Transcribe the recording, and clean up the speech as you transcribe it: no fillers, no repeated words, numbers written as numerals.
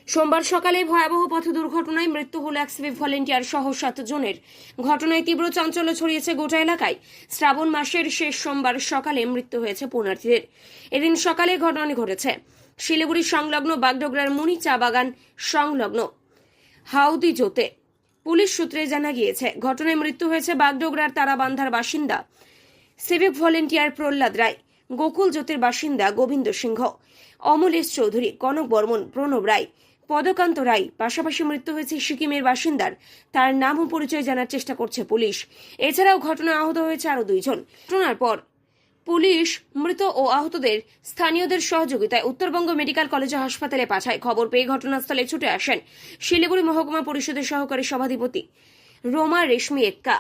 সোমবার সকালে ভয়াবহ পথ দুর্ঘটনায় মৃত্যু হল এক সিভিক ভলেন্টিয়ার সহ 7 জনের। ঘটনায় তীব্র চাঞ্চল্য ছড়িয়েছে গোটা এলাকায়। শ্রাবণ মাসের শেষ সোমবার সকালে মৃত্যু হয়েছে পুণ্যার্থীদের। এদিন সকালে ঘটনাটি ঘটেছে শিলিগুড়ি সংলগ্ন বাগডোগরার মুনি চা বাগান সংলগ্ন হাউদি জোতে। পুলিশ সূত্রে জানা গিয়েছে, ঘটনায় মৃত্যু হয়েছে বাগডোগরার তারাবান্ধার বাসিন্দা সিভিক ভলেন্টিয়ার প্রহ্লাদ রায়, গোকুল জ্যোতির বাসিন্দা গোবিন্দ সিংহ, অমলেশ চৌধুরী, কনক বর্মন, প্রণব রায়, পদকান্ত রায়। পাশাপাশি মৃত্যু হয়েছে সিকিমের বাসিন্দার। তার নাম ও পরিচয় জানার চেষ্টা করছে পুলিশ। এছাড়াও ঘটনায় আহত হয়েছে আরো 2 জন। ঘটনার পর পুলিশ মৃত ও আহতদের স্থানীয়দের সহযোগিতায় উত্তরবঙ্গ মেডিকেল কলেজ ও হাসপাতালে পাঠায়। খবর পেয়ে ঘটনাস্থলে ছুটে আসেন শিলিগুড়ি মহকুমা পরিষদের সহকারী সভাধিপতি রোমা রেশমি এক্কা।